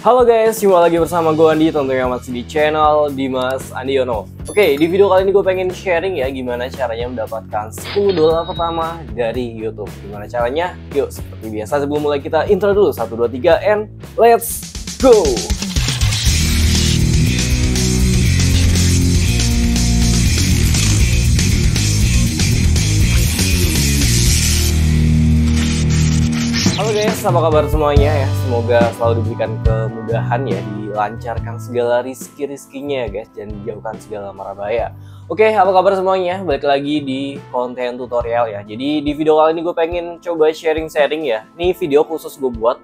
Halo guys, jumpa lagi bersama gue Andi, tentunya masih di channel Dimas Andiono. Oke, di video kali ini gue pengen sharing ya gimana caranya mendapatkan $10 pertama dari YouTube. Gimana caranya? Yuk, seperti biasa sebelum mulai kita intro dulu. 1, 2, 3, and let's go! Halo guys, apa kabar semuanya ya? Semoga selalu diberikan kemudahan ya, dilancarkan segala rizki-rizkinya ya guys, dan dijauhkan segala mara bahaya. Oke, apa kabar semuanya? Balik lagi di konten tutorial ya. Jadi di video kali ini gue pengen coba sharing-sharing ya. Ini video khusus gue buat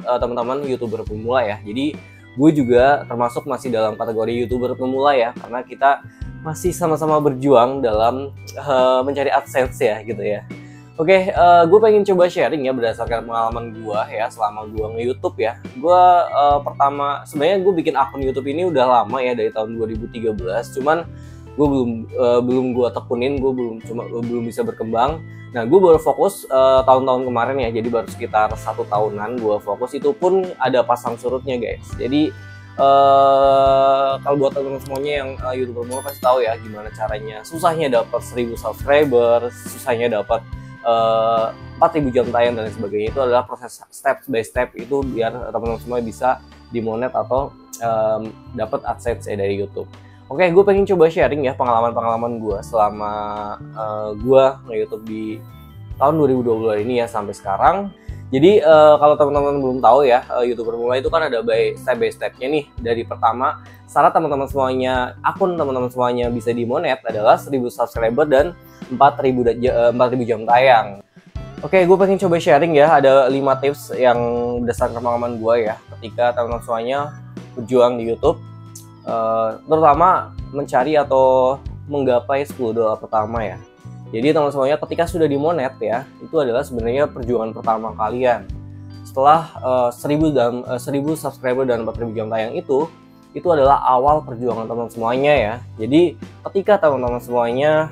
teman-teman YouTuber pemula ya. Jadi gue juga termasuk masih dalam kategori YouTuber pemula ya, karena kita masih sama-sama berjuang dalam mencari AdSense ya gitu ya. Oke, gue pengen coba sharing ya berdasarkan pengalaman gue ya selama gue nge-YouTube ya. Gue pertama, sebenarnya gue bikin akun YouTube ini udah lama ya, dari tahun 2013. Cuman gue belum gue tekunin, gue belum bisa berkembang. Nah, gue baru fokus tahun-tahun kemarin ya, jadi baru sekitar 1 tahunan gue fokus. Itu pun ada pasang surutnya guys. Jadi kalau buat teman-teman semuanya yang YouTuber mau pasti tahu ya gimana caranya. Susahnya dapat 1000 subscriber, susahnya dapat 4.000 jam tayang dan lain sebagainya. Itu adalah proses step by step itu biar teman-teman semua bisa dimonet atau dapat AdSense ya dari YouTube. Oke, gue pengen coba sharing ya pengalaman gue selama gue nge-YouTube di tahun 2022 ini ya sampai sekarang. Jadi kalau teman-teman belum tahu ya, YouTuber pemula itu kan ada by stepnya nih. Dari pertama, syarat teman-teman semuanya, akun teman-teman semuanya bisa dimonet adalah 1000 subscriber dan 4.000 jam tayang. Oke, gue pengen coba sharing ya, ada 5 tips yang berdasarkan pengalaman gue ya ketika teman-teman semuanya berjuang di YouTube, terutama mencari atau menggapai $10 pertama ya. Jadi teman-teman semuanya ketika sudah dimonet ya, itu adalah sebenarnya perjuangan pertama kalian. Setelah 1000 subscriber dan 4.000 jam tayang itu adalah awal perjuangan teman-teman semuanya ya. Jadi ketika teman-teman semuanya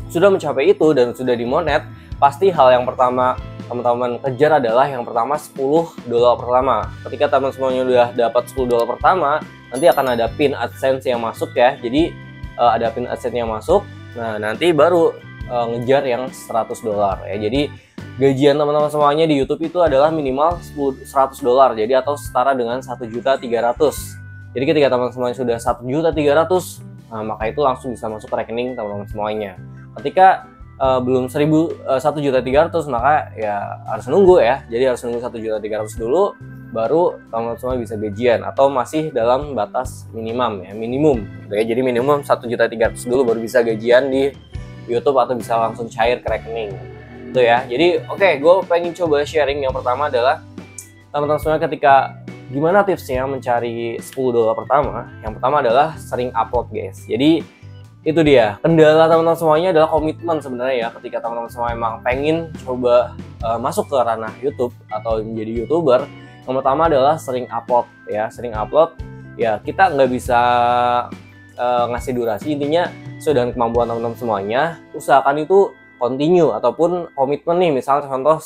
sudah mencapai itu dan sudah dimonet, pasti hal yang pertama teman-teman kejar adalah yang pertama $10 pertama. Ketika teman semuanya udah dapat $10 pertama, nanti akan ada pin AdSense yang masuk ya. Jadi ada pin AdSense yang masuk. Nah, nanti baru ngejar yang $100 ya. Jadi gajian teman-teman semuanya di YouTube itu adalah minimal $100. Jadi atau setara dengan 1.300.000. Jadi ketika teman-teman semuanya sudah 1.300.000, nah, maka itu langsung bisa masuk ke rekening teman-teman semuanya. Ketika belum 1.300.000, maka ya harus nunggu ya. Jadi harus nunggu 1.300.000 dulu, baru teman-teman semua bisa gajian atau masih dalam batas minimum ya, gitu ya. Jadi minimum 1.300.000 dulu baru bisa gajian di YouTube atau bisa langsung cair ke rekening itu ya. Jadi oke, gue pengen coba sharing. Yang pertama adalah teman-teman semua ketika gimana tipsnya mencari $10 pertama. Yang pertama adalah sering upload guys. Jadi itu dia, kendala teman-teman semuanya adalah komitmen sebenarnya ya. Ketika teman-teman semua emang pengen coba masuk ke ranah YouTube atau menjadi YouTuber, yang pertama adalah sering upload ya. Sering upload ya, kita nggak bisa ngasih durasi. Intinya sesuai dengan kemampuan teman-teman semuanya, usahakan itu continue ataupun komitmen nih. Misalnya contoh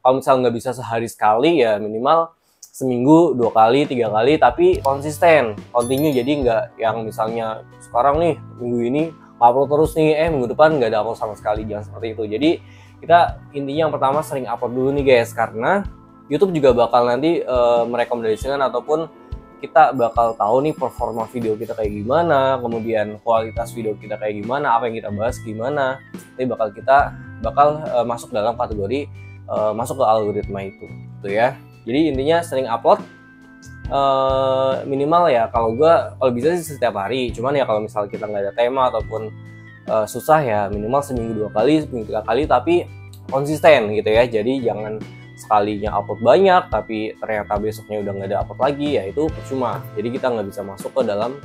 kalau misalnya nggak bisa sehari sekali ya, minimal seminggu 2 kali 3 kali, tapi konsisten, continue. Jadi nggak yang misalnya sekarang nih minggu ini upload terus nih, minggu depan nggak ada upload sama sekali. Jangan seperti itu. Jadi kita intinya yang pertama sering upload dulu nih guys, karena YouTube juga bakal nanti merekomendasikan ataupun kita bakal tahu nih performa video kita kayak gimana, kemudian kualitas video kita kayak gimana, apa yang kita bahas gimana. Nanti bakal masuk dalam kategori masuk ke algoritma itu ya. Jadi intinya sering upload, minimal ya kalau bisa sih setiap hari. Cuman ya kalau misalnya kita nggak ada tema ataupun susah ya, minimal seminggu 2 kali, seminggu 3 kali, tapi konsisten gitu ya. Jadi jangan sekalinya upload banyak tapi ternyata besoknya udah nggak ada upload lagi, ya itu percuma. Jadi kita nggak bisa masuk ke dalam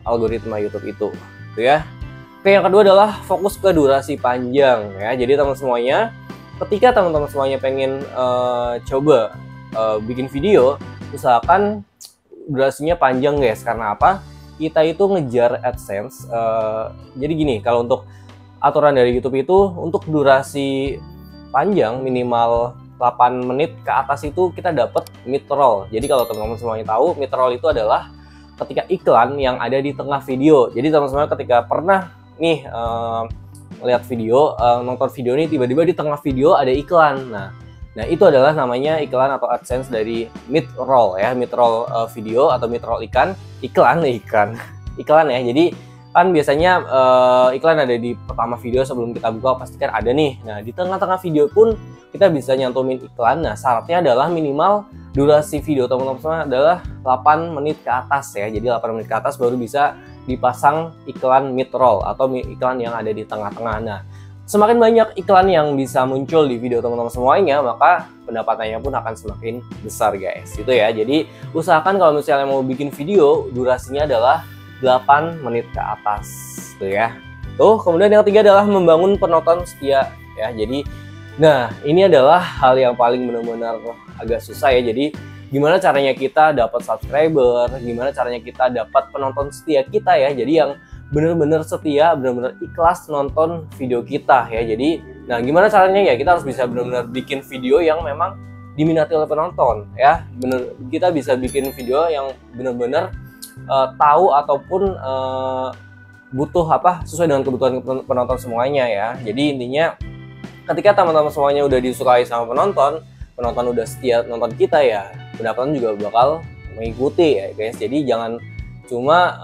algoritma YouTube itu ya. Oke, yang kedua adalah fokus ke durasi panjang ya. Jadi teman semuanya, ketika teman-teman semuanya pengen coba bikin video, usahakan durasinya panjang guys. Karena apa? Kita itu ngejar AdSense. Jadi gini, kalau untuk aturan dari YouTube itu untuk durasi panjang minimal 8 menit ke atas itu kita dapat mid-roll. Jadi kalau teman-teman semuanya tahu, mid-roll itu adalah ketika iklan yang ada di tengah video. Jadi teman-teman ketika pernah nih lihat video, nonton video nih, tiba-tiba di tengah video ada iklan. Nah itu adalah namanya iklan atau AdSense dari mid-roll ya, mid-roll video atau mid-roll iklan ya. Jadi kan biasanya iklan ada di pertama video sebelum kita buka, pasti kan ada nih. Nah di tengah-tengah video pun kita bisa nyantumin iklan. Nah syaratnya adalah minimal durasi video teman-teman semua adalah 8 menit ke atas ya. Jadi 8 menit ke atas baru bisa dipasang iklan mid-roll atau iklan yang ada di tengah-tengah. Nah semakin banyak iklan yang bisa muncul di video teman-teman semuanya, maka pendapatannya pun akan semakin besar guys. Itu ya. Jadi usahakan kalau misalnya mau bikin video, durasinya adalah 8 menit ke atas. Tuh ya. Tuh, kemudian yang ketiga adalah membangun penonton setia ya. Jadi, nah ini adalah hal yang paling benar-benar agak susah ya. Jadi gimana caranya kita dapat subscriber, gimana caranya kita dapat penonton setia kita ya. Jadi yang benar-benar setia, benar-benar ikhlas nonton video kita ya. Jadi, nah gimana caranya ya, kita harus bisa benar-benar bikin video yang memang diminati oleh penonton ya. Kita bisa bikin video yang benar-benar tahu ataupun butuh apa sesuai dengan kebutuhan penonton semuanya ya. Jadi intinya ketika teman-teman semuanya udah disukai sama penonton udah setia nonton kita ya, pendapatan juga bakal mengikuti ya guys. Jadi jangan cuma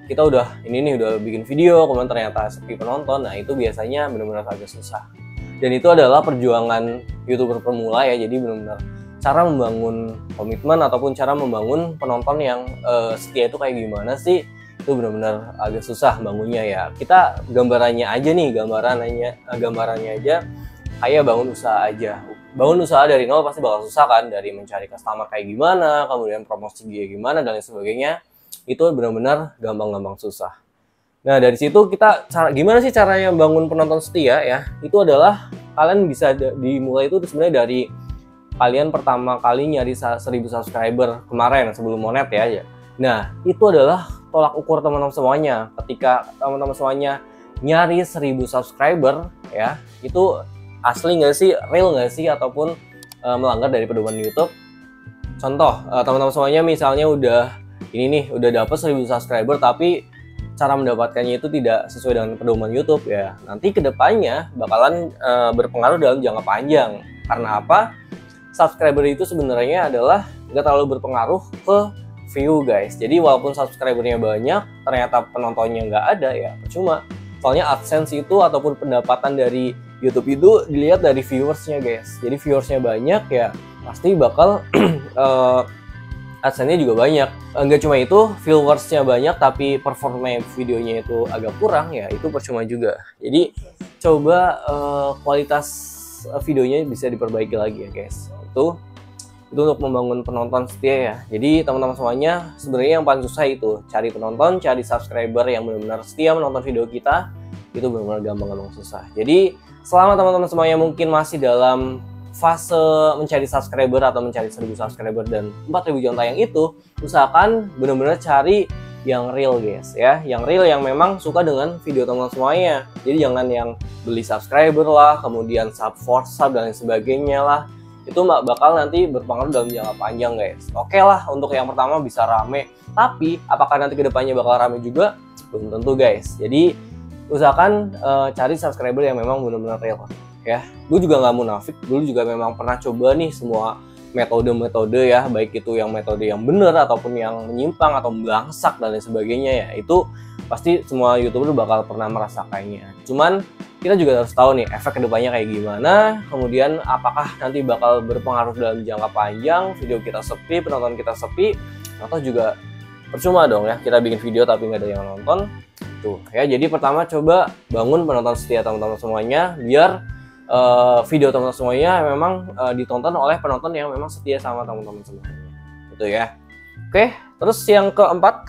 kita udah udah bikin video kemudian ternyata sepi penonton. Nah itu biasanya benar-benar agak susah, dan itu adalah perjuangan YouTuber pemula ya. Jadi benar-benar cara membangun komitmen ataupun cara membangun penonton yang setia itu kayak gimana sih, itu benar-benar agak susah bangunnya ya. Kita gambarannya aja kayak bangun usaha aja. Bangun usaha dari nol pasti bakal susah kan, dari mencari customer kayak gimana, kemudian promosi dia gimana dan lain sebagainya. Itu benar-benar gampang-gampang susah. Nah dari situ kita gimana sih caranya bangun penonton setia ya? Itu adalah kalian bisa dimulai itu sebenarnya dari kalian pertama kali nyari 1000 subscriber kemarin sebelum Monet ya. Nah itu adalah tolak ukur teman-teman semuanya. Ketika teman-teman semuanya nyari 1000 subscriber ya, itu asli nggak sih, real nggak sih, ataupun melanggar dari pedoman YouTube. Contoh, teman-teman semuanya misalnya udah dapat 1000 subscriber tapi cara mendapatkannya itu tidak sesuai dengan pedoman YouTube ya, nanti kedepannya bakalan berpengaruh dalam jangka panjang. Karena apa? Subscriber itu sebenarnya adalah nggak terlalu berpengaruh ke view guys. Jadi walaupun subscribernya banyak, ternyata penontonnya nggak ada ya percuma. Soalnya AdSense itu ataupun pendapatan dari YouTube itu dilihat dari viewersnya guys. Jadi viewersnya banyak ya pasti bakal AdSense-nya juga banyak. Nggak cuma itu, viewersnya banyak tapi performa videonya itu agak kurang ya, itu percuma juga. Jadi coba kualitas videonya bisa diperbaiki lagi ya guys. Itu untuk membangun penonton setia ya. Jadi teman-teman semuanya sebenarnya yang paling susah itu cari penonton, cari subscriber yang benar-benar setia menonton video kita. Itu benar-benar gampang-gampang susah. Jadi selama teman-teman semuanya mungkin masih dalam fase mencari subscriber atau mencari 1000 subscriber dan 4000 jam tayang itu, usahakan benar-benar cari yang real guys ya, yang real, yang memang suka dengan video teman-teman semuanya. Jadi jangan yang beli subscriber lah, kemudian sub for sub dan lain sebagainya lah. Itu bakal nanti berpengaruh dalam jangka panjang guys. Oke lah, untuk yang pertama bisa rame, tapi apakah nanti kedepannya bakal rame juga? Belum tentu guys. Jadi usahakan cari subscriber yang memang benar-benar real ya. Gue juga nggak munafik, dulu juga memang pernah coba nih semua metode-metode ya, baik itu yang metode yang benar ataupun yang menyimpang atau belangsak dan lain sebagainya ya. Itu pasti semua YouTuber bakal pernah merasakannya. Cuman kita juga harus tahu nih efek kedepannya kayak gimana, kemudian apakah nanti bakal berpengaruh dalam jangka panjang, video kita sepi, penonton kita sepi, atau juga percuma dong ya kita bikin video tapi nggak ada yang nonton. Tuh ya, jadi pertama coba bangun penonton setia teman-teman semuanya, biar video teman-teman semuanya memang ditonton oleh penonton yang memang setia sama teman-teman semuanya. Gitu ya. Oke, terus yang keempat,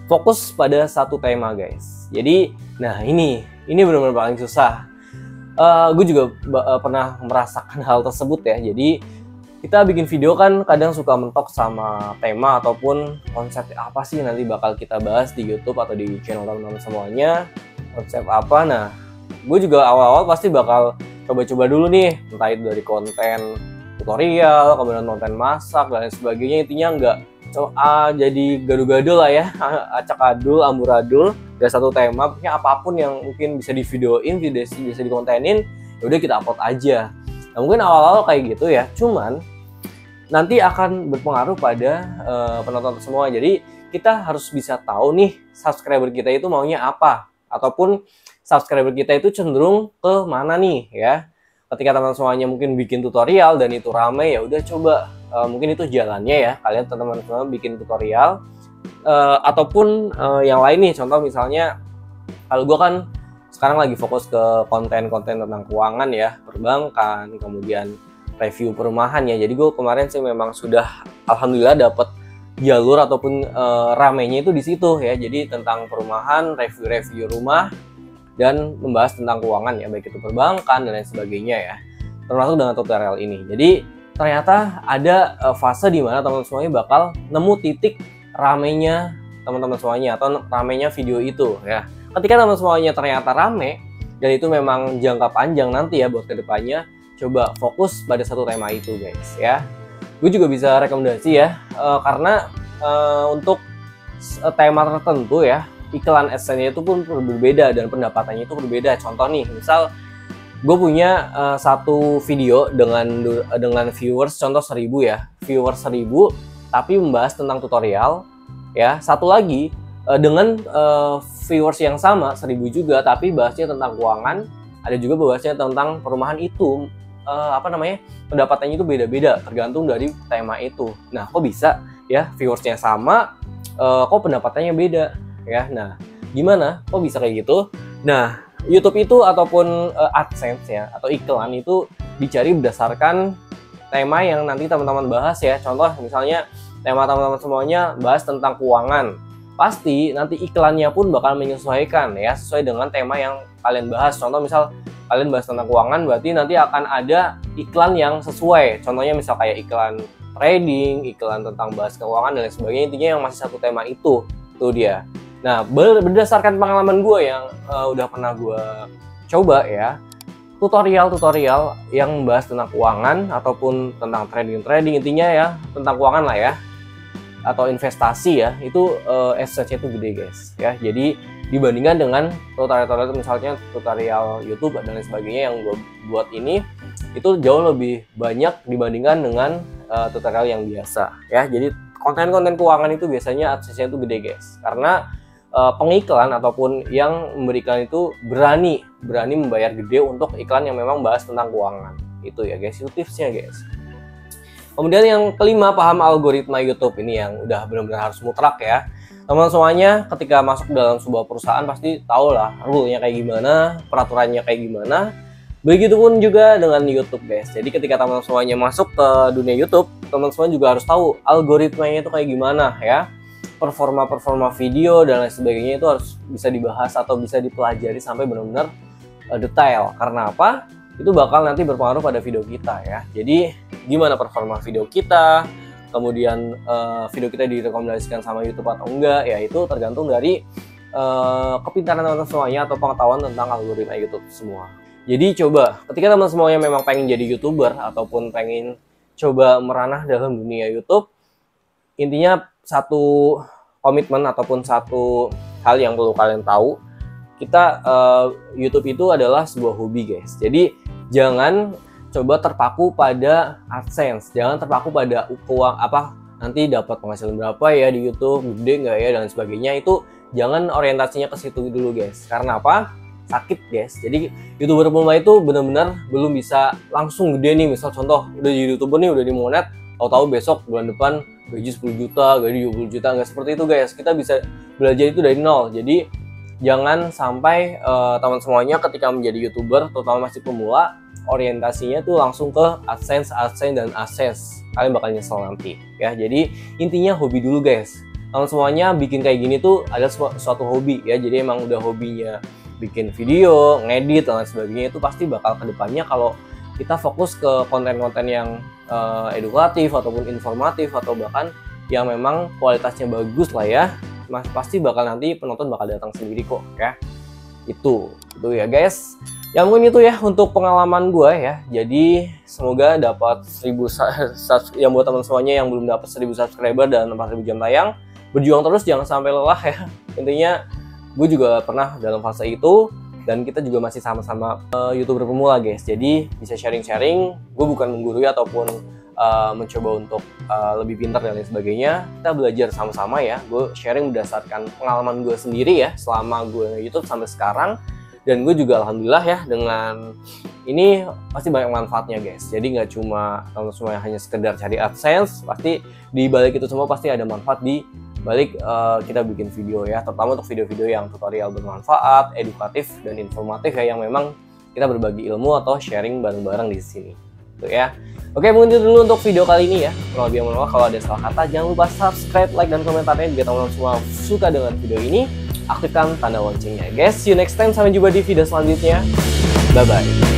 fokus pada satu tema guys. Jadi, nah ini benar-benar paling susah. Gue juga pernah merasakan hal tersebut ya. Jadi kita bikin video kan kadang suka mentok sama tema ataupun konsep apa sih nanti bakal kita bahas di YouTube atau di channel teman-teman semuanya. Konsep apa? Nah, gue juga awal-awal pasti bakal coba-coba dulu nih, entah itu dari konten tutorial, kemudian konten masak dan lain sebagainya. Intinya nggak jadi gaduh-gaduh lah ya, acak-adul, amburadul, dari satu tema. Pokoknya apapun yang mungkin bisa di videoin, bisa dikontenin, ya udah kita upload aja. Nah, mungkin awal-awal kayak gitu ya, cuman nanti akan berpengaruh pada penonton semua. Jadi kita harus bisa tahu nih subscriber kita itu maunya apa, ataupun subscriber kita itu cenderung ke mana nih ya. Ketika teman semuanya mungkin bikin tutorial dan itu rame, ya udah coba mungkin itu jalannya ya, kalian teman-teman semua bikin tutorial ataupun yang lain nih. Contoh misalnya kalau gue kan sekarang lagi fokus ke konten-konten tentang keuangan ya, perbankan, kemudian review perumahan ya. Jadi gue kemarin sih memang sudah alhamdulillah dapat jalur ataupun ramenya itu di situ ya. Jadi tentang perumahan, review rumah, dan membahas tentang keuangan ya, baik itu perbankan dan lain sebagainya ya, termasuk dengan tutorial ini. Jadi ternyata ada fase di mana teman-teman semuanya bakal nemu titik ramenya teman-teman semuanya atau ramenya video itu ya. Ketika teman semuanya ternyata rame dan itu memang jangka panjang nanti ya buat kedepannya, coba fokus pada satu tema itu guys ya. Gue juga bisa rekomendasi ya, karena untuk tema tertentu ya, iklan AdSense itu pun berbeda dan pendapatannya itu berbeda. Contoh nih, misal gue punya satu video dengan viewers contoh 1000 ya, viewers 1000 tapi membahas tentang tutorial ya. Satu lagi dengan viewers yang sama 1000 juga tapi bahasnya tentang keuangan, ada juga bahasnya tentang perumahan. Itu pendapatannya itu beda-beda tergantung dari tema itu. Nah, kok bisa ya viewersnya sama kok pendapatannya beda ya? Nah, gimana kok bisa kayak gitu? Nah, YouTube itu ataupun AdSense ya atau iklan itu dicari berdasarkan tema yang nanti teman-teman bahas ya. Contoh misalnya tema teman-teman semuanya bahas tentang keuangan, pasti nanti iklannya pun bakal menyesuaikan ya sesuai dengan tema yang kalian bahas. Contoh misal kalian bahas tentang keuangan, berarti nanti akan ada iklan yang sesuai. Contohnya misal kayak iklan trading, iklan tentang bahas keuangan dan lain sebagainya. Intinya yang masih satu tema itu dia. Nah, berdasarkan pengalaman gue yang udah pernah gue coba ya, tutorial yang membahas tentang keuangan ataupun tentang trading, intinya ya tentang keuangan lah ya, atau investasi ya, itu AdSense-nya itu gede guys ya. Jadi dibandingkan dengan tutorial misalnya tutorial YouTube dan lain sebagainya yang gue buat ini, itu jauh lebih banyak dibandingkan dengan tutorial yang biasa ya. Jadi konten-konten keuangan itu biasanya AdSense-nya itu gede guys, karena pengiklan ataupun yang memberikan itu berani membayar gede untuk iklan yang memang bahas tentang keuangan. Itu ya guys, itu tipsnya guys. Kemudian yang kelima, paham algoritma YouTube. Ini yang udah benar-benar harus mutlak ya. Teman semuanya ketika masuk dalam sebuah perusahaan pasti tahu lah rule-nya kayak gimana, peraturannya kayak gimana. Begitupun juga dengan YouTube guys. Jadi ketika teman semuanya masuk ke dunia YouTube, teman semua juga harus tahu algoritmanya itu kayak gimana ya. Performa video dan lain sebagainya itu harus bisa dibahas atau bisa dipelajari sampai benar-benar detail. Karena apa? Itu bakal nanti berpengaruh pada video kita ya. Jadi gimana performa video kita, kemudian video kita direkomendasikan sama YouTube atau enggak, ya itu tergantung dari kepintaran teman-teman semuanya atau pengetahuan tentang algoritma YouTube semua. Jadi coba ketika teman semuanya memang pengen jadi YouTuber ataupun pengen coba meranah dalam dunia YouTube, intinya satu komitmen ataupun satu hal yang perlu kalian tahu, kita YouTube itu adalah sebuah hobi guys. Jadi jangan coba terpaku pada AdSense, jangan terpaku pada nanti dapat penghasilan berapa ya di YouTube, gede nggak ya dan sebagainya. Itu jangan orientasinya ke situ dulu guys. Karena apa? Sakit guys. Jadi YouTuber pemula itu benar-benar belum bisa langsung gede nih. Misal contoh udah jadi YouTuber nih, udah di monet, tahu-tahu besok bulan depan gaji 10 juta, gaji 20 juta, nggak seperti itu guys. Kita bisa belajar itu dari nol. Jadi jangan sampai teman semuanya ketika menjadi YouTuber, terutama masih pemula, orientasinya tuh langsung ke AdSense dan AdSense. Kalian bakal nyesel nanti ya. Jadi intinya hobi dulu guys. Teman semuanya bikin kayak gini tuh ada suatu hobi ya. Jadi emang udah hobinya bikin video, ngedit dan lain sebagainya, itu pasti bakal kedepannya kalau kita fokus ke konten-konten yang edukatif ataupun informatif atau bahkan yang memang kualitasnya bagus lah ya, pasti bakal nanti penonton bakal datang sendiri kok ya. Itu ya guys. Ya mungkin itu ya untuk pengalaman gue ya. Jadi semoga dapat 1000 yang buat teman semuanya yang belum dapat 1000 subscriber dan 4000 jam tayang, berjuang terus, jangan sampai lelah ya. Intinya gue juga pernah dalam fase itu, dan kita juga masih sama-sama YouTuber pemula guys. Jadi bisa sharing-sharing. Gue bukan menggurui ataupun mencoba untuk lebih pintar dan lain sebagainya. Kita belajar sama-sama ya. Gue sharing berdasarkan pengalaman gue sendiri ya selama gue YouTube sampai sekarang. Dan gue juga alhamdulillah ya dengan ini pasti banyak manfaatnya guys. Jadi nggak cuma teman semua yang hanya sekedar cari AdSense, pasti di balik itu semua pasti ada manfaat di balik kita bikin video ya, terutama untuk video-video yang tutorial bermanfaat, edukatif dan informatif ya, yang memang kita berbagi ilmu atau sharing bareng-bareng di sini. Tuh ya. Oke, mungkin itu dulu untuk video kali ini ya. Kalau lebih mohon maaf kalau ada salah kata, jangan lupa subscribe, like, dan komentarnya biar teman-teman semua suka dengan video ini. Aktifkan tanda loncengnya guys. See you next time, sampai jumpa di video selanjutnya. Bye bye.